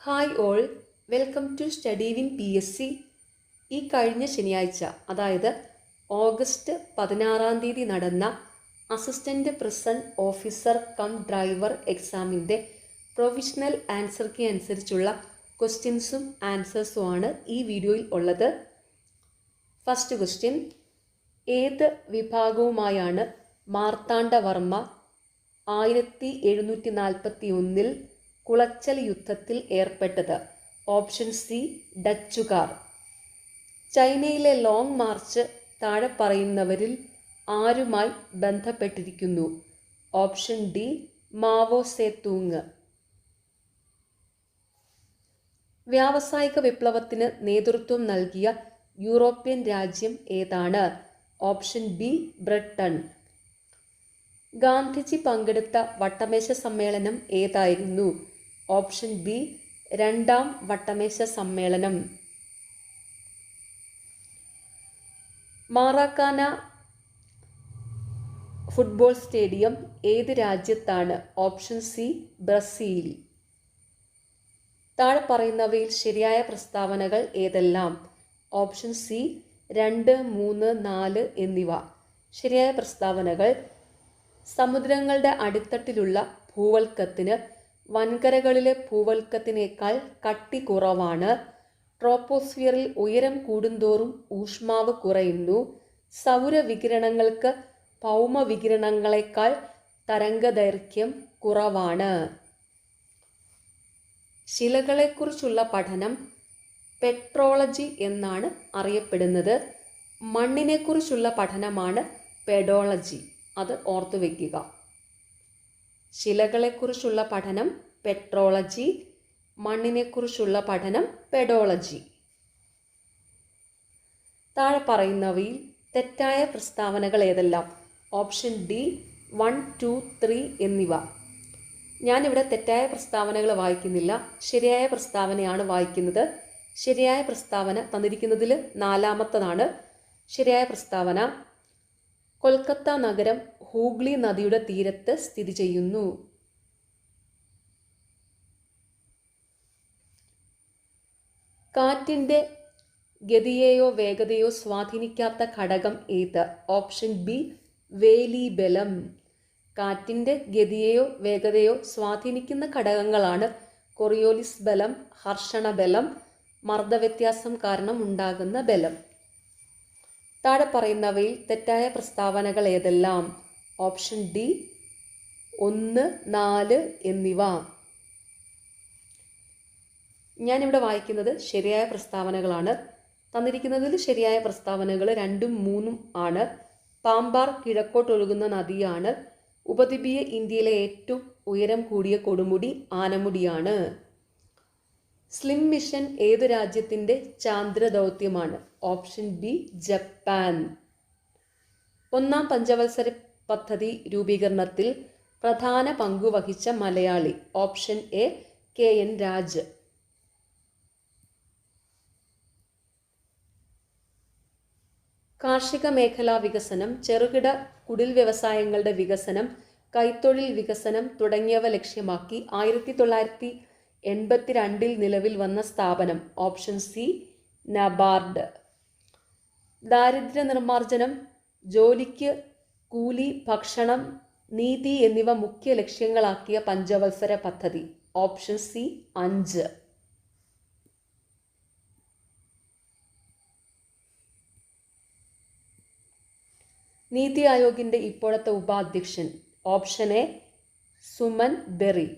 Hi all, welcome to study win PSC. ഈ കഴിഞ്ഞ ശനിയാഴ്ച, അതായത് ഓഗസ്റ്റ് 16 നടന്ന assistant prison officer cum driver എക്സാമിൻ്റെ പ്രൊവിഷണൽ ആൻസർ കീ അനുസരിച്ചുള്ള ക്വസ്റ്റ്യൻസും ആൻസേഴ്സുമാണ് ഈ വീഡിയോയിൽ ഉള്ളത്. ഫസ്റ്റ് ക്വസ്റ്റ്യൻ: ഏത് വിഭാഗവുമായാണ് മാർത്താണ്ഡവർമ്മ 1741 കുളച്ചൽ യുദ്ധത്തിൽ ഏർപ്പെട്ടത്? Option C, ഡച്ചുകാർ. ചൈനയിലെ ലോങ് മാർച്ച് താഴെ പറയുന്നവരിൽ ആരുമായി ബന്ധപ്പെട്ടിരിക്കുന്നു? Option D, Mao Zedong. വ്യാവസായിക വിപ്ലവത്തിന് നേതൃത്വം നൽകിയ യൂറോപ്യൻ രാജ്യം ഏതാണ്? Option B, Britain. ഗാന്ധിജി പങ്കെടുത്ത വട്ടമേശ സമ്മേളനം ഏതായിരുന്നു? ഓപ്ഷൻ ബി, രണ്ടാം വട്ടമേശ സമ്മേളനം. മാറാക്കാന ഫുട്ബോൾ സ്റ്റേഡിയം ഏത് രാജ്യത്താണ്? Option C, Brazil. താഴെ പറയുന്നവയിൽ ശരിയായ പ്രസ്താവനകൾ ഏതെല്ലാം? ഓപ്ഷൻ സി, 2, 3, 4 എന്നിവ. ശരിയായ പ്രസ്താവനകൾ: സമുദ്രങ്ങളുടെ അടിത്തട്ടിലുള്ള ഭൂവൽക്കത്തിന് വൻകരകളിലെ ഭൂവൽക്കത്തിനേക്കാൾ കട്ടി കുറവാണ്. ട്രോപ്പോസ്ഫിയറിൽ ഉയരം കൂടുന്തോറും ഊഷ്മാവ് കുറയുന്നു. സൗരവികിരണങ്ങൾക്ക് ഭൗമവികിരണങ്ങളെക്കാൾ തരംഗദൈർഘ്യം കുറവാണ്. ശിലകളെക്കുറിച്ചുള്ള പഠനം പെട്രോളജി എന്നാണ് അറിയപ്പെടുന്നത്. മണ്ണിനെക്കുറിച്ചുള്ള പഠനമാണ് പെഡോളജി. അത് ഓർത്തുവെക്കുക. ശിലകളെക്കുറിച്ചുള്ള പഠനം പെട്രോളജി, മണ്ണിനെക്കുറിച്ചുള്ള പഠനം പെഡോളജി. താഴെ പറയുന്നവയിൽ തെറ്റായ പ്രസ്താവനകൾ ഏതെല്ലാം? ഓപ്ഷൻ ഡി, 1, 2, 3 എന്നിവ. ഞാനിവിടെ തെറ്റായ പ്രസ്താവനകൾ വായിക്കുന്നില്ല, ശരിയായ പ്രസ്താവനയാണ് വായിക്കുന്നത്. ശരിയായ പ്രസ്താവന തന്നിരിക്കുന്നതിൽ 4-മത്തതാണ്. ശരിയായ പ്രസ്താവന: കൊൽക്കത്ത നഗരം ഹൂഗ്ലി നദിയുടെ തീരത്ത് സ്ഥിതി ചെയ്യുന്നു. കാറ്റിൻ്റെ ഗതിയെയോ വേഗതയോ സ്വാധീനിക്കാത്ത ഘടകം ഏത്? ഓപ്ഷൻ ബി, വേലീബലം. കാറ്റിൻ്റെ ഗതിയെയോ വേഗതയോ സ്വാധീനിക്കുന്ന ഘടകങ്ങളാണ് കൊറിയോലിസ് ബലം, ഹർഷണബലം, മർദ്ദവ്യത്യാസം കാരണം ഉണ്ടാകുന്ന ബലം. താഴെ പറയുന്നവയിൽ തെറ്റായ പ്രസ്താവനകൾ ഏതെല്ലാം? ഓപ്ഷൻ ഡി, 1, 4 എന്നിവ. ഞാനിവിടെ വായിക്കുന്നത് ശരിയായ പ്രസ്താവനകളാണ്. തന്നിരിക്കുന്നതിൽ ശരിയായ പ്രസ്താവനകൾ 2ഉം 3ഉം ആണ്. പാമ്പാർ കിഴക്കോട്ടൊഴുകുന്ന നദിയാണ്. ഉപദ്വീപീയ ഇന്ത്യയിലെ ഏറ്റവും ഉയരം കൂടിയ കൊടുമുടി ആനമുടിയാണ്. സ്ലിം മിഷൻ ഏതു രാജ്യത്തിൻ്റെ ചാന്ദ്ര ദൗത്യമാണ്? Option B, Japan. 1ാം പഞ്ചവത്സര പദ്ധതി രൂപീകരണത്തിൽ പ്രധാന പങ്കുവഹിച്ച മലയാളി? Option A, KN Raj. കാർഷിക മേഖലാ വികസനം, ചെറുകിട കുടിൽ വ്യവസായങ്ങളുടെ വികസനം, കൈത്തൊഴിൽ വികസനം തുടങ്ങിയവ ലക്ഷ്യമാക്കി 1982 നിലവിൽ വന്ന സ്ഥാപനം? Option C, NABARD. ദാരിദ്ര്യ നിർമ്മാർജ്ജനം, ജോലിക്ക് കൂലി, ഭക്ഷണം, നീതി എന്നിവ മുഖ്യ ലക്ഷ്യങ്ങളാക്കിയ പഞ്ചവത്സര പദ്ധതി? Option C, 5. നീതി ആയോഗിൻ്റെ ഇപ്പോഴത്തെ ഉപാധ്യക്ഷൻ? Option A, Suman Bery.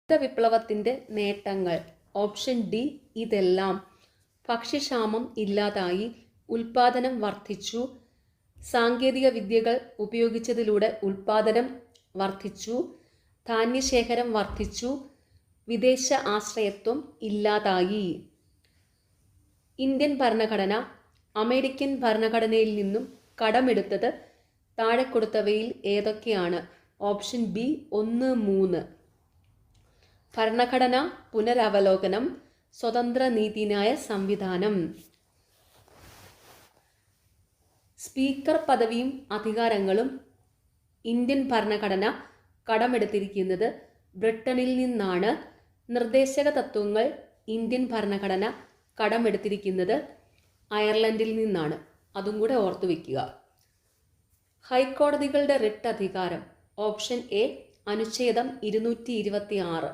വിപ്ലവത്തിൻ്റെ നേട്ടങ്ങൾ? ഓപ്ഷൻ ഡി, ഇതെല്ലാം. ഭക്ഷ്യക്ഷാമം ഇല്ലാതായി, ഉൽപാദനം വർദ്ധിച്ചു, സാങ്കേതിക വിദ്യകൾ ഉപയോഗിച്ചതിലൂടെ ഉൽപാദനം വർദ്ധിച്ചു, ധാന്യശേഖരം വർദ്ധിച്ചു, വിദേശ ആശ്രയത്വം ഇല്ലാതായി. ഇന്ത്യൻ ഭരണഘടന അമേരിക്കൻ ഭരണഘടനയിൽ നിന്നും കടമെടുത്തത് താഴെ കൊടുത്തവയിൽ ഏതൊക്കെയാണ്? Option B, 1, 3. ഭരണഘടന പുനരവലോകനം, സ്വതന്ത്ര നീതിന്യായ സംവിധാനം. സ്പീക്കർ പദവിയും അധികാരങ്ങളും ഇന്ത്യൻ ഭരണഘടന കടമെടുത്തിരിക്കുന്നത് ബ്രിട്ടനിൽ നിന്നാണ്. നിർദ്ദേശക തത്വങ്ങൾ ഇന്ത്യൻ ഭരണഘടന കടമെടുത്തിരിക്കുന്നത് അയർലൻഡിൽ നിന്നാണ്. അതും കൂടെ ഓർത്തു വയ്ക്കുക. ഹൈക്കോടതികളുടെ റിട്ട് അധികാരം. ഓപ്ഷൻ എ അനുച്ഛേദം 226.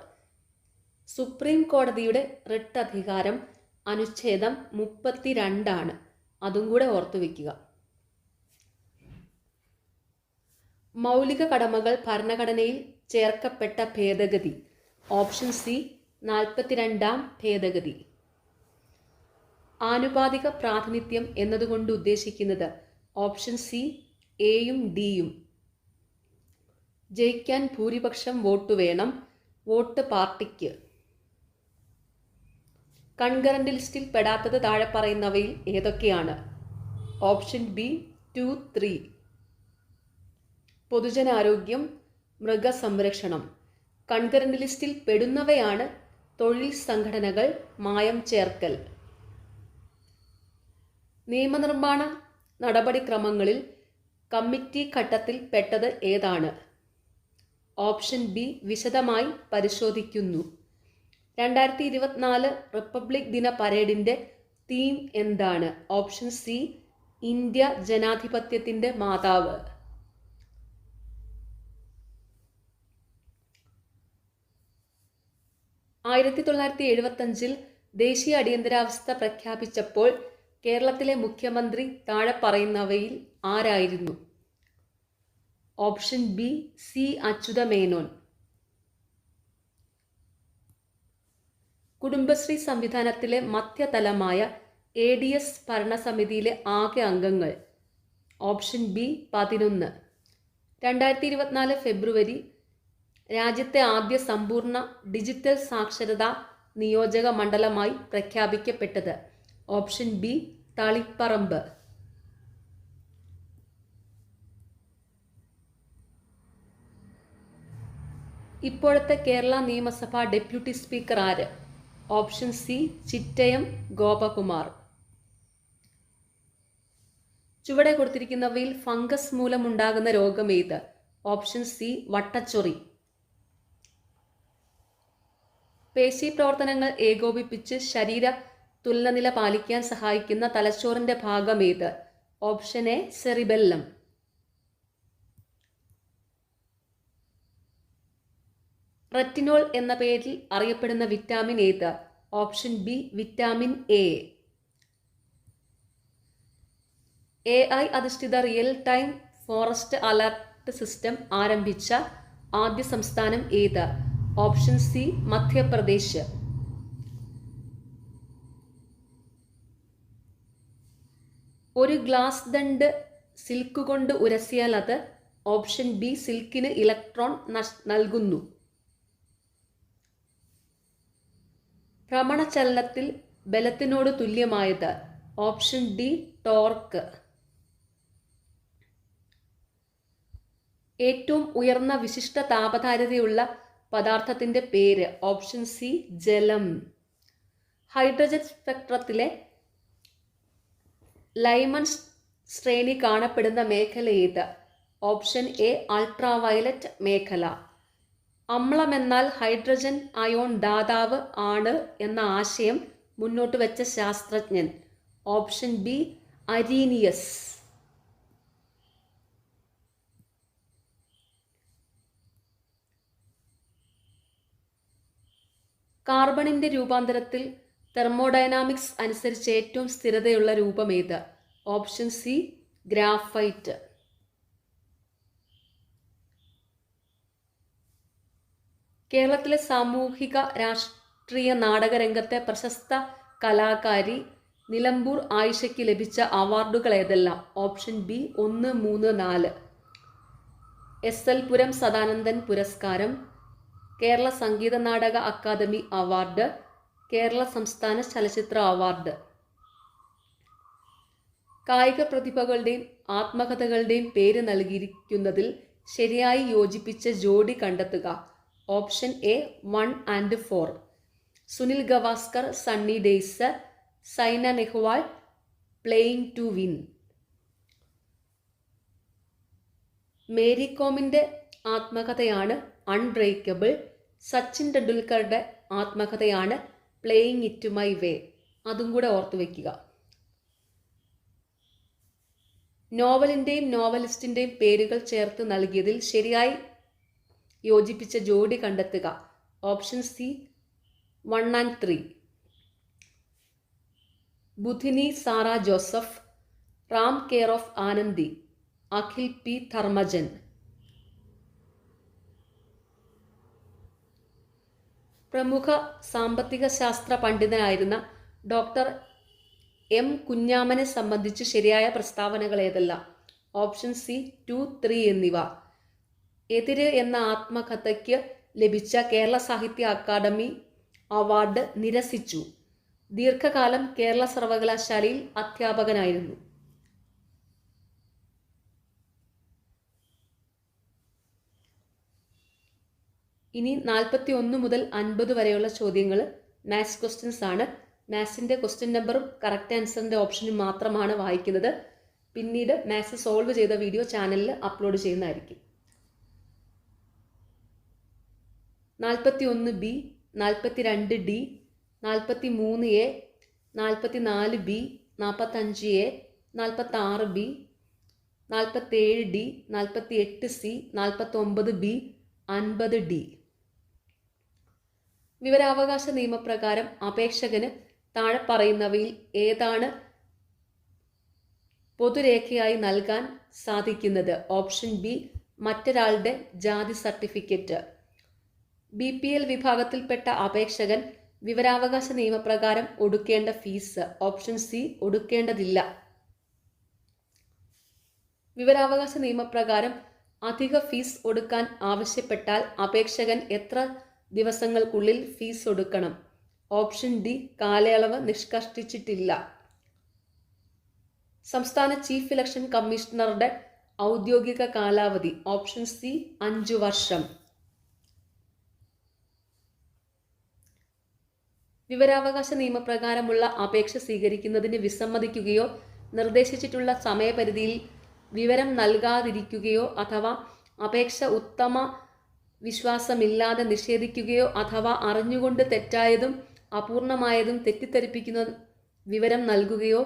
സുപ്രീം കോടതിയുടെ റിട്ട് അധികാരം അനുച്ഛേദം 32. അതും കൂടെ ഓർത്തു വയ്ക്കുക. മൗലിക കടമകൾ ഭരണഘടനയിൽ ചേർക്കപ്പെട്ട ഭേദഗതി. ഓപ്ഷൻ സി 42-ാം ഭേദഗതി. ആനുപാതിക പ്രാതിനിധ്യം എന്നതുകൊണ്ട് ഉദ്ദേശിക്കുന്നത് ഓപ്ഷൻ സി എയും ഡിയും. ജയിക്കാൻ ഭൂരിപക്ഷം വോട്ട് വേണം, വോട്ട് പാർട്ടിക്ക്. കൺകറന്റ് ലിസ്റ്റിൽ പെടാത്തത് താഴെ പറയുന്നവയിൽ ഏതൊക്കെയാണ്? Option B 2, 3. പൊതുജനാരോഗ്യം, മൃഗസംരക്ഷണം. കൺകറന്റ് ലിസ്റ്റിൽ പെടുന്നവയാണ് തൊഴിൽ സംഘടനകൾ, മായം ചേർക്കൽ. നിയമനിർമ്മാണ നടപടിക്രമങ്ങളിൽ കമ്മിറ്റി ഘട്ടത്തിൽ പെട്ടത് ഏതാണ്? ഓപ്ഷൻ ബി വിശദമായി പരിശോധിക്കുന്നു. 2024 റിപ്പബ്ലിക് ദിന പരേഡിന്റെ തീം എന്താണ്? ഓപ്ഷൻ സി ഇന്ത്യ ജനാധിപത്യത്തിന്റെ മാതാവ്. 1975 ദേശീയ അടിയന്തരാവസ്ഥ പ്രഖ്യാപിച്ചപ്പോൾ കേരളത്തിലെ മുഖ്യമന്ത്രി താഴെ പറയുന്നവയിൽ ആരായിരുന്നു? Option B C Achutha Menon. Kudumbashree സംവിധാനത്തിലെ മധ്യതലമായ ADS ഭരണസമിതിയിലെ ആകെ അംഗങ്ങൾ. Option B 11. 2024 ഫെബ്രുവരി രാജ്യത്തെ ആദ്യ സമ്പൂർണ്ണ ഡിജിറ്റൽ സാക്ഷരതാ നിയോജക മണ്ഡലമായി പ്രഖ്യാപിക്കപ്പെട്ടത്. Option B Taliparamba. ഇപ്പോഴത്തെ കേരള നിയമസഭാ ഡെപ്യൂട്ടി സ്പീക്കർ ആര്? Option C Chittayam Gopakumar. ചുവടെ കൊടുത്തിരിക്കുന്നവയിൽ ഫംഗസ് മൂലമുണ്ടാകുന്ന രോഗം ഏത്? ഓപ്ഷൻ സി വട്ടച്ചൊറി. പേശി പ്രവർത്തനങ്ങൾ ഏകോപിപ്പിച്ച് ശരീര തുലനനില പാലിക്കാൻ സഹായിക്കുന്ന തലച്ചോറിന്റെ ഭാഗം ഏത്? Option A cerebellum. റെറ്റിനോൾ എന്ന പേരിൽ അറിയപ്പെടുന്ന വിറ്റാമിൻ ഏത്? Option B vitamin A. AI അധിഷ്ഠിത real time forest alert system ആരംഭിച്ച ആദ്യ സംസ്ഥാനം ഏത്? Option C Madhya Pradesh. ഒരു ഗ്ലാസ് ദണ്ട് സിൽക്ക് കൊണ്ട് ഉരസിയാൽ അത് ഓപ്ഷൻ ബി സിൽക്കിന് ഇലക്ട്രോൺ നൽകുന്നു. ഭ്രമണചലനത്തിൽ ബലത്തിനോട് തുല്യമായത്? Option D torque. ഏറ്റവും ഉയർന്ന വിശിഷ്ട താപധാരിതയുള്ള പദാർത്ഥത്തിന്റെ പേര്? ഓപ്ഷൻ സി ജലം. ഹൈഡ്രജൻ സ്പെക്ട്രത്തിലെ ലൈമൺ ശ്രേണി കാണപ്പെടുന്ന മേഖല ഏത്? ഓപ്ഷൻ എ അൾട്രാവയലറ്റ് മേഖല. അമ്ലമെന്നാൽ ഹൈഡ്രജൻ അയോൺ ദാതാവ് ആണ് എന്ന ആശയം മുന്നോട്ട് വെച്ച ശാസ്ത്രജ്ഞൻ? Option B Arrhenius. കാർബണിന്റെ രൂപാന്തരത്തിൽ തെർമോഡൈനാമിക്സ് അനുസരിച്ച് ഏറ്റവും സ്ഥിരതയുള്ള രൂപം ഏത്? Option C graphite. കേരളത്തിലെ സാമൂഹിക രാഷ്ട്രീയ നാടകരംഗത്തെ പ്രശസ്ത കലാകാരി നിലമ്പൂർ ആയിഷയ്ക്ക് ലഭിച്ച അവാർഡുകൾ ഏതെല്ലാം? Option B 1, 3, 4. SL പുരം സദാനന്ദൻ പുരസ്കാരം, കേരള സംഗീത നാടക അക്കാദമി അവാർഡ്, കേരള സംസ്ഥാന ചലച്ചിത്ര അവാർഡ്. കായിക പ്രതിഭകളുടെയും ആത്മകഥകളുടെയും പേര് നൽകിയിരിക്കുന്നതിൽ ശരിയായി യോജിപ്പിച്ച ജോഡി കണ്ടെത്തുക. Option A 1 and 4. Sunil Gavaskar sunny days, Saina Nehwal playing to win. Mary കോമിന്റെ ആത്മകഥയാണ് അൺബ്രേക്കബിൾ. സച്ചിൻ ടെണ്ടുൽക്കറുടെ ആത്മകഥയാണ് പ്ലേയിങ് ഇറ്റ് മൈ വേ. അതും കൂടെ ഓർത്തു വയ്ക്കുക. നോവലിൻ്റെയും നോവലിസ്റ്റിൻ്റെയും പേരുകൾ ചേർത്ത് നൽകിയതിൽ ശരിയായി യോജിപ്പിച്ച ജോഡി കണ്ടെത്തുക. Option C 1 and 3. Budhini Sara Joseph, Ram care of Anandi, Akhil P Dharmajan. പ്രമുഖ സാമ്പത്തിക ശാസ്ത്ര പണ്ഡിതനായിരുന്ന ഡോക്ടർ എം കുഞ്ഞാമനെ സംബന്ധിച്ച് ശരിയായ പ്രസ്താവനകൾ ഏതെല്ലാം? ഓപ്ഷൻ സി 2, 3 എന്നിവ. എതിര് എന്ന ആത്മകഥയ്ക്ക് ലഭിച്ച കേരള സാഹിത്യ അക്കാദമി അവാർഡ് നിരസിച്ചു. ദീർഘകാലം കേരള സർവകലാശാലയിൽ അധ്യാപകനായിരുന്നു. ഇനി 41 മുതൽ 50 വരെയുള്ള ചോദ്യങ്ങൾ മാത്സ് ക്വസ്റ്റ്യൻസ് ആണ്. മാത്സിൻ്റെ ക്വസ്റ്റ്യൻ നമ്പറും കറക്റ്റ് ആൻസറിൻ്റെ ഓപ്ഷനും മാത്രമാണ് വായിക്കുന്നത്. പിന്നീട് മാത്സ് സോൾവ് ചെയ്ത വീഡിയോ ചാനലിൽ അപ്ലോഡ് ചെയ്യുന്നതായിരിക്കും. 41B, 42D, 43A, 44B, 45A, 46B, 47D, 48C, 49B, 50D. വിവരാവകാശ നിയമപ്രകാരം അപേക്ഷകന് താഴെ പറയുന്നവയിൽ ഏതാണ് പൊതുരേഖയായി നൽകാൻ സാധിക്കുന്നത്? ഓപ്ഷൻ ബി മറ്റൊരാളുടെ ജാതി സർട്ടിഫിക്കറ്റ്. BPL വിഭാഗത്തിൽപ്പെട്ട അപേക്ഷകൻ വിവരാവകാശ നിയമപ്രകാരം ഒടുക്കേണ്ട ഫീസ്? ഓപ്ഷൻ സി ഒടുക്കേണ്ടതില്ല. വിവരാവകാശ നിയമപ്രകാരം അധിക ഫീസ് ഒടുക്കാൻ ആവശ്യപ്പെട്ടാൽ അപേക്ഷകൻ എത്ര ദിവസങ്ങൾക്കുള്ളിൽ ഫീസ് ഒടുക്കണം? ഓപ്ഷൻ ഡി കാലയളവ് നിഷ്കർഷിച്ചിട്ടില്ല. സംസ്ഥാന ചീഫ് ഇലക്ഷൻ കമ്മീഷണറുടെ ഔദ്യോഗിക കാലാവധി? ഓപ്ഷൻ സി 5 വർഷം. വിവരാവകാശ നിയമപ്രകാരമുള്ള അപേക്ഷ സ്വീകരിക്കുന്നതിന് വിസമ്മതിക്കുകയോ നിർദ്ദേശിച്ചിട്ടുള്ള സമയപരിധിയിൽ വിവരം നൽകാതിരിക്കുകയോ അഥവാ അപേക്ഷ ഉത്തമ വിശ്വാസമില്ലാതെ നിഷേധിക്കുകയോ അഥവാ അറിഞ്ഞുകൊണ്ട് തെറ്റായതും അപൂർണമായതും തെറ്റിദ്ധരിപ്പിക്കുന്ന വിവരം നൽകുകയോ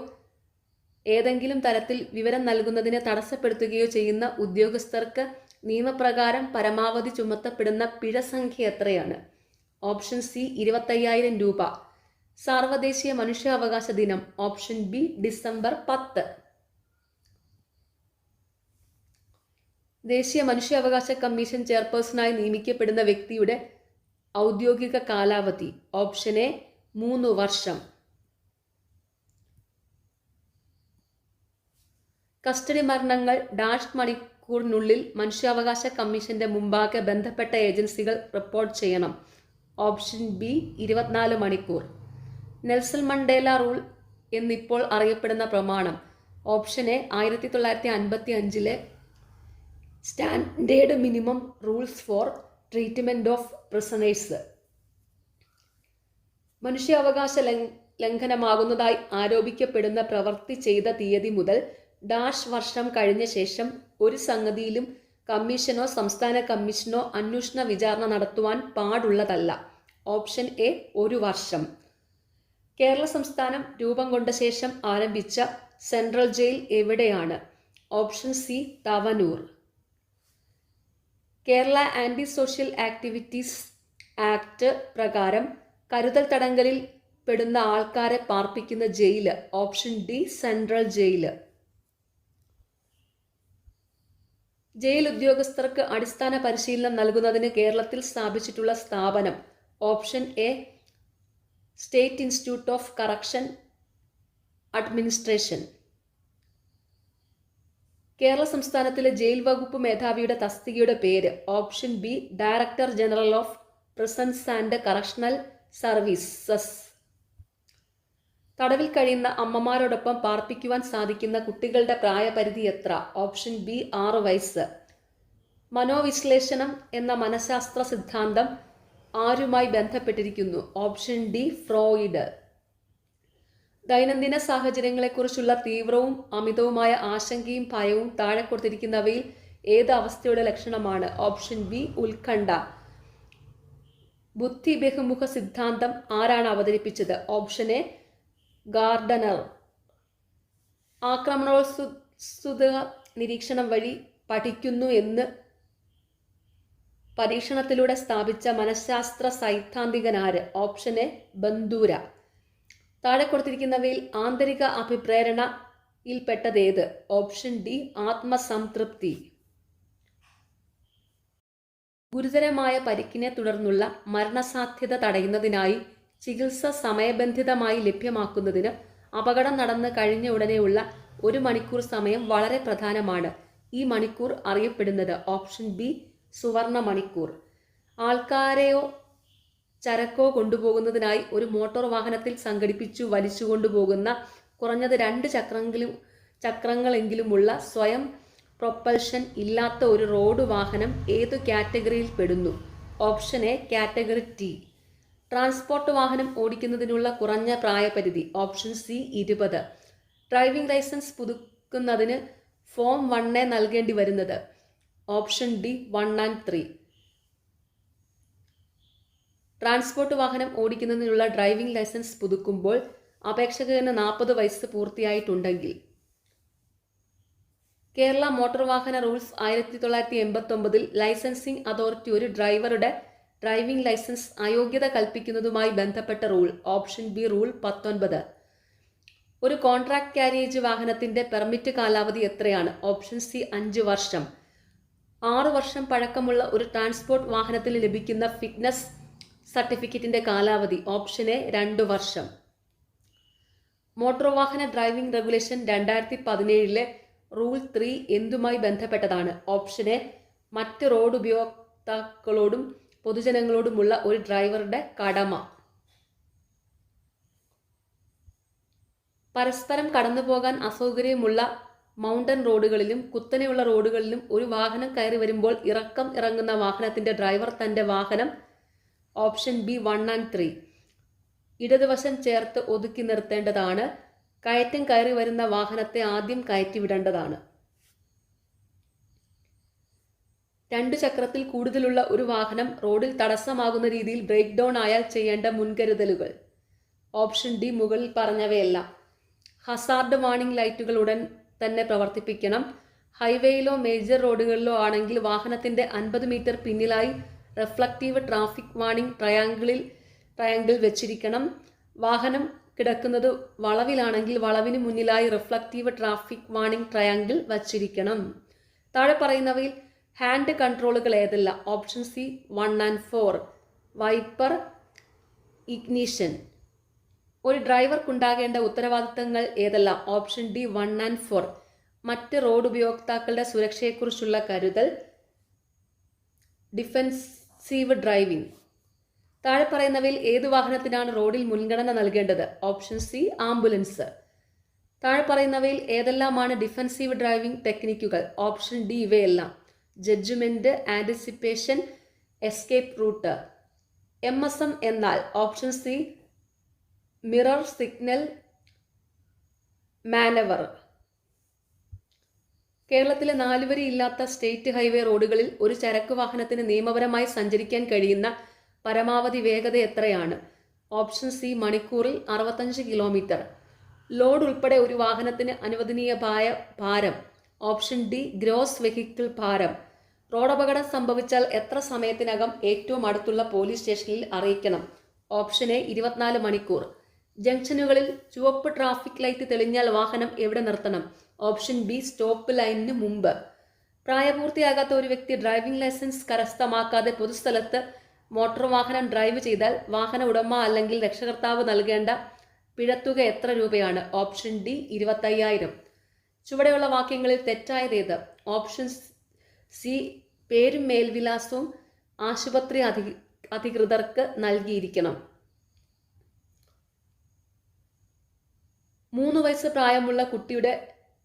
ഏതെങ്കിലും തരത്തിൽ വിവരം നൽകുന്നതിനെ തടസ്സപ്പെടുത്തുകയോ ചെയ്യുന്ന ഉദ്യോഗസ്ഥർക്ക് നിയമപ്രകാരം പരമാവധി ചുമത്തപ്പെടുന്ന പിഴ സംഖ്യ എത്രയാണ്? ഓപ്ഷൻ സി 25,000 രൂപ. സാർവദേശീയ മനുഷ്യാവകാശ ദിനം? Option B December 10. ദേശീയ മനുഷ്യാവകാശ കമ്മീഷൻ ചെയർപേഴ്സണായി നിയമിക്കപ്പെടുന്ന വ്യക്തിയുടെ ഔദ്യോഗിക കാലാവധി? ഓപ്ഷൻ എ 3 വർഷം. കസ്റ്റഡി മരണങ്ങൾ ഡാഷ് മണിക്കൂറിനുള്ളിൽ മനുഷ്യാവകാശ കമ്മീഷന്റെ മുമ്പാകെ ബന്ധപ്പെട്ട ഏജൻസികൾ റിപ്പോർട്ട് ചെയ്യണം? ഓപ്ഷൻ ബി 24 മണിക്കൂർ. നെൽസൺ മണ്ടേല റൂൾ എന്നിപ്പോൾ അറിയപ്പെടുന്ന പ്രമാണം? Option A 1955 standard minimum rules for treatment of prisoners. മനുഷ്യാവകാശ ലംഘനമാകുന്നതായി ആരോപിക്കപ്പെടുന്ന പ്രവൃത്തി ചെയ്ത തീയതി മുതൽ ഡാഷ് വർഷം കഴിഞ്ഞ ശേഷം ഒരു സംഗതിയിലും കമ്മീഷനോ സംസ്ഥാന കമ്മീഷനോ അന്വേഷണ വിചാരണ നടത്തുവാൻ പാടുള്ളതല്ല? ഓപ്ഷൻ എ 1 വർഷം. കേരള സംസ്ഥാനം രൂപം കൊണ്ട ശേഷം ആരംഭിച്ച സെൻട്രൽ ജയിൽ എവിടെയാണ്? Option C Tavanur. Kerala anti social activities act പ്രകാരം കരുതൽ തടങ്കലിൽ പെടുന്ന ആൾക്കാരെ പാർപ്പിക്കുന്ന jail? Option D central jail. Jail ഉദ്യോഗസ്ഥർക്ക് അടിസ്ഥാന പരിശീലനം നൽകുന്നതിന് കേരളത്തിൽ സ്ഥാപിച്ചിട്ടുള്ള സ്ഥാപനം? Option A state institute of correction administration. Kerala സംസ്ഥാനത്തിലെ ജയിൽ വകുപ്പ് മേധാവിയുടെ തസ്തികയുടെ പേര്? Option B director general of prisons and correctional services. തടവിൽ കഴിയുന്ന അമ്മമാരോടൊപ്പം പാർപ്പിക്കുവാൻ സാധിക്കുന്ന കുട്ടികളുടെ പ്രായപരിധി എത്ര? ഓപ്ഷൻ ബി 6 വയസ്സ്. മനോവിശ്ലേഷണം എന്ന മനഃശാസ്ത്ര സിദ്ധാന്തം ആരുമായി ബന്ധപ്പെട്ടിരിക്കുന്നു? Option D Freud. ദൈനംദിന സാഹചര്യങ്ങളെക്കുറിച്ചുള്ള തീവ്രവും അമിതവുമായ ആശങ്കയും ഭയവും താഴെ കൊടുത്തിരിക്കുന്നവയിൽ ഏത് അവസ്ഥയുടെ ലക്ഷണമാണ്? ഓപ്ഷൻ ബി ഉത്കണ്ഠ. ബുദ്ധി ബഹുമുഖ സിദ്ധാന്തം ആരാണ് അവതരിപ്പിച്ചത്? Option A Gardner. ആക്രമണോത്സുക നിരീക്ഷണം വഴി പഠിക്കുന്നു എന്ന് പരീക്ഷണത്തിലൂടെ സ്ഥാപിച്ച മനഃശാസ്ത്ര സൈദ്ധാന്തികനാര്? Option A ബന്ദൂര. താഴെ കൊടുത്തിരിക്കുന്നവയിൽ ആന്തരിക അഭിപ്രേരണയിൽപ്പെട്ടതേത്? Option D ആത്മസംതൃപ്തി. ഗുരുതരമായ പരിക്കിനെ തുടർന്നുള്ള മരണസാധ്യത തടയുന്നതിനായി ചികിത്സ സമയബന്ധിതമായി ലഭ്യമാക്കുന്നതിന് അപകടം നടന്ന് കഴിഞ്ഞ ഉടനെയുള്ള 1 മണിക്കൂർ സമയം വളരെ പ്രധാനമാണ്. ഈ മണിക്കൂർ അറിയപ്പെടുന്നത്? ഓപ്ഷൻ ബി സുവർണ മണിക്കൂർ. ആൾക്കാരെയോ ചരക്കോ കൊണ്ടുപോകുന്നതിനായി ഒരു മോട്ടോർ വാഹനത്തിൽ സംഘടിപ്പിച്ചു വലിച്ചുകൊണ്ടുപോകുന്ന കുറഞ്ഞത് 2 ചക്രങ്ങളെങ്കിലുമുള്ള സ്വയം പ്രൊപ്പൽഷൻ ഇല്ലാത്ത ഒരു റോഡ് വാഹനം ഏതു കാറ്റഗറിയിൽ പെടുന്നു? Option A category T. Transport വാഹനം ഓടിക്കുന്നതിനുള്ള കുറഞ്ഞ പ്രായപരിധി? Option C 20. ഡ്രൈവിംഗ് ലൈസൻസ് പുതുക്കുന്നതിന് ഫോം 1A നൽകേണ്ടി വരുന്നത്? Option D 1 and 3. ട്രാൻസ്പോർട്ട് വാഹനം ഓടിക്കുന്നതിനുള്ള ഡ്രൈവിംഗ് ലൈസൻസ് പുതുക്കുമ്പോൾ അപേക്ഷകന് 40 വയസ്സ് പൂർത്തിയായിട്ടുണ്ടെങ്കിൽ. കേരള മോട്ടോർ വാഹന റൂൾസ് 1989 ലൈസൻസിംഗ് അതോറിറ്റി ഒരു ഡ്രൈവറുടെ ഡ്രൈവിംഗ് ലൈസൻസ് അയോഗ്യത കൽപ്പിക്കുന്നതുമായി ബന്ധപ്പെട്ട റൂൾ? Option B rule 19. ഒരു കോൺട്രാക്ട് കാരിയേജ് വാഹനത്തിന്റെ പെർമിറ്റ് കാലാവധി എത്രയാണ്? ഓപ്ഷൻ സി 5 വർഷം. 6 വർഷം പഴക്കമുള്ള ഒരു ട്രാൻസ്പോർട്ട് വാഹനത്തിന് ലഭിക്കുന്ന ഫിറ്റ്നസ് സർട്ടിഫിക്കറ്റിന്റെ കാലാവധി? ഓപ്ഷൻ എ 2 വർഷം. മോട്ടോർ വാഹന ഡ്രൈവിംഗ് റെഗുലേഷൻ 2017 റൂൾ 3 എന്തുമായി ബന്ധപ്പെട്ടതാണ്? ഓപ്ഷൻ എ മറ്റ് റോഡ് ഉപയോക്താക്കളോടും പൊതുജനങ്ങളോടുമുള്ള ഒരു ഡ്രൈവറുടെ കടമ. പരസ്പരം കടന്നുപോകാൻ അസൗകര്യമുള്ള മൗണ്ടൻ റോഡുകളിലും കുത്തനെയുള്ള റോഡുകളിലും ഒരു വാഹനം കയറി വരുമ്പോൾ ഇറക്കം ഇറങ്ങുന്ന വാഹനത്തിന്റെ ഡ്രൈവർ തന്റെ വാഹനം? Option B 1 and 3. ഇടതുവശം ചേർത്ത് ഒതുക്കി നിർത്തേണ്ടതാണ്. കയറ്റം കയറി വരുന്ന വാഹനത്തെ ആദ്യം കയറ്റിവിടേണ്ടതാണ്. 2 ചക്രത്തിൽ കൂടുതലുള്ള ഒരു വാഹനം റോഡിൽ തടസ്സമാകുന്ന രീതിയിൽ ബ്രേക്ക് ഡൗൺ ആയാൽ ചെയ്യേണ്ട മുൻകരുതലുകൾ? ഓപ്ഷൻ ഡി മുകളിൽ പറഞ്ഞവയെല്ലാം. ഹസാർഡ് വാർണിംഗ് ലൈറ്റുകൾ ഉടൻ തന്നെ പ്രവർത്തിപ്പിക്കണം. ഹൈവേയിലോ മേജർ റോഡുകളിലോ ആണെങ്കിൽ വാഹനത്തിന്റെ 50 മീറ്റർ പിന്നിലായി റിഫ്ലക്റ്റീവ് ട്രാഫിക് വാർണിംഗ് ട്രയാങ്കിൾ വെച്ചിരിക്കണം. വാഹനം കിടക്കുന്നത് വളവിലാണെങ്കിൽ വളവിന് മുന്നിലായി റിഫ്ലക്റ്റീവ് ട്രാഫിക് വാർണിംഗ് ട്രയാങ്കിൾ വച്ചിരിക്കണം. താഴെ പറയുന്നവയിൽ ഹാൻഡ് കൺട്രോളുകൾ ഏതെല്ലാം? Option C 1 and 4. Wiper, ignition. ഒരു ഡ്രൈവർക്കുണ്ടാകേണ്ട ഉത്തരവാദിത്തങ്ങൾ ഏതെല്ലാം? Option D 1 and 4. മറ്റ് റോഡ് ഉപയോക്താക്കളുടെ സുരക്ഷയെക്കുറിച്ചുള്ള കരുതൽ, ഡിഫെൻസീവ് ഡ്രൈവിംഗ്. താഴെ പറയുന്നവയിൽ ഏതു വാഹനത്തിനാണ് റോഡിൽ മുൻഗണന നൽകേണ്ടത്? Option C ambulance. താഴെ പറയുന്നവയിൽ ഏതെല്ലാമാണ് ഡിഫെൻസീവ് ഡ്രൈവിംഗ് ടെക്നിക്കുകൾ? ഓപ്ഷൻ ഡി ഇവയെല്ലാം. Judgement, anticipation, escape route. MSM എന്നാൽ? Option C mirror signal manoeuvre. കേരളത്തിലെ 4 വരിയില്ലാത്ത സ്റ്റേറ്റ് ഹൈവേ റോഡുകളിൽ ഒരു ചരക്ക് വാഹനത്തിന് നിയമപരമായി സഞ്ചരിക്കാൻ കഴിയുന്ന പരമാവധി വേഗത എത്രയാണ്? ഓപ്ഷൻ സി മണിക്കൂറിൽ 65 കിലോമീറ്റർ. ലോഡ് ഉൾപ്പെടെ ഒരു വാഹനത്തിന് അനുവദനീയമായ ഭാരം? ഓപ്ഷൻ ഡി ഗ്രോസ് വെഹിക്കിൾ ഭാരം. റോഡപകടം സംഭവിച്ചാൽ എത്ര സമയത്തിനകം ഏറ്റവും അടുത്തുള്ള പോലീസ് സ്റ്റേഷനിൽ അറിയിക്കണം? ഓപ്ഷൻ എ 24 മണിക്കൂർ. ജംഗ്ഷനുകളിൽ ചുവപ്പ് ട്രാഫിക് ലൈറ്റ് തെളിഞ്ഞാൽ വാഹനം എവിടെ നിർത്തണം? ഓപ്ഷൻ ബി സ്റ്റോപ്പ് ലൈനിന് മുമ്പ്. പ്രായപൂർത്തിയാകാത്ത ഒരു വ്യക്തി ഡ്രൈവിംഗ് ലൈസൻസ് കരസ്ഥമാക്കാതെ പൊതുസ്ഥലത്ത് മോട്ടോർ വാഹനം ഡ്രൈവ് ചെയ്താൽ വാഹന ഉടമ അല്ലെങ്കിൽ രക്ഷകർത്താവ് നൽകേണ്ട പിഴത്തുക എത്ര രൂപയാണ്? Option D 25,000. ചുവടെയുള്ള വാക്യങ്ങളിൽ തെറ്റായതേത്? ഓപ്ഷൻ സി പേരും മേൽവിലാസവും ആശുപത്രി അധികൃതർക്ക് നൽകിയിരിക്കണം. 3 വയസ്സ് പ്രായമുള്ള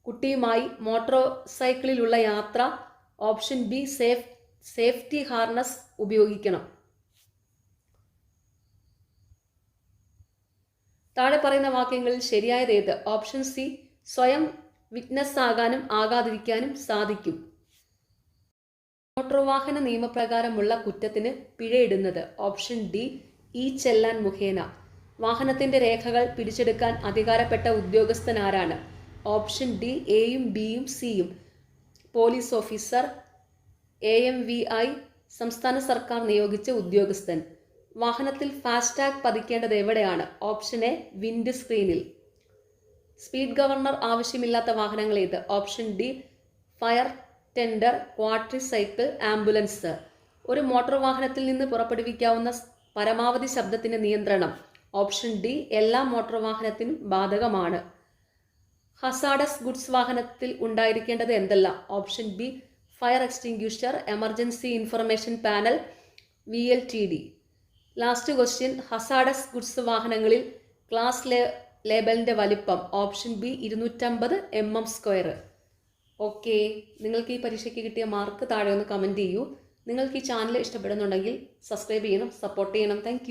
കുട്ടിയുമായി മോട്ടോർ സൈക്കിളിലുള്ള യാത്ര? ഓപ്ഷൻ ബി സേഫ്റ്റി ഹാർനസ് ഉപയോഗിക്കണം. താഴെ പറയുന്ന വാക്യങ്ങളിൽ ശരിയായതേത്? ഓപ്ഷൻ സി സ്വയം വിറ്റ്നസ് ആകാനും ആകാതിരിക്കാനും സാധിക്കും. മോട്ടോർ വാഹന നിയമപ്രകാരമുള്ള കുറ്റത്തിന് പിഴയിടുന്നത്? ഓപ്ഷൻ ഡി ഇ ചെല്ലാൻ മുഖേന. വാഹനത്തിന്റെ രേഖകൾ പിടിച്ചെടുക്കാൻ അധികാരപ്പെട്ട ഉദ്യോഗസ്ഥൻ ആരാണ്? ഓപ്ഷൻ ഡി എയും ബിയും സിയും. പോലീസ് ഓഫീസർ, AMVI, സംസ്ഥാന സർക്കാർ നിയോഗിച്ച ഉദ്യോഗസ്ഥൻ. വാഹനത്തിൽ ഫാസ്ടാഗ് പതിക്കേണ്ടത് എവിടെയാണ്? ഓപ്ഷൻ എ വിൻഡ് സ്ക്രീനിൽ. സ്പീഡ് ഗവർണർ ആവശ്യമില്ലാത്ത വാഹനങ്ങൾ ഏത്? Option D fire tender, quadricycle, ambulance. ഒരു മോട്ടോർ വാഹനത്തിൽ നിന്ന് പുറപ്പെടുവിക്കാവുന്ന പരമാവധി ശബ്ദത്തിന്റെ നിയന്ത്രണം? ഓപ്ഷൻ ഡി എല്ലാ മോട്ടോർ വാഹനത്തിനും ബാധകമാണ്. ഹസാഡസ് ഗുഡ്സ് വാഹനത്തിൽ ഉണ്ടായിരിക്കേണ്ടത് എന്തെല്ലാം? Option B fire extinguisher, emergency information panel, VLTD. Last question, hazardous goods വാഹനങ്ങളിൽ ക്ലാസ് ലേബലിന്റെ വലിപ്പം? Option B 250 mm². ഓക്കെ, നിങ്ങൾക്ക് ഈ പരീക്ഷയ്ക്ക് കിട്ടിയ മാർക്ക് താഴെ ഒന്ന് കമൻറ്റ് ചെയ്യൂ. നിങ്ങൾക്ക് ഈ ചാനൽ ഇഷ്ടപ്പെടുന്നുണ്ടെങ്കിൽ സബ്സ്ക്രൈബ് ചെയ്യണം, സപ്പോർട്ട് ചെയ്യണം. താങ്ക്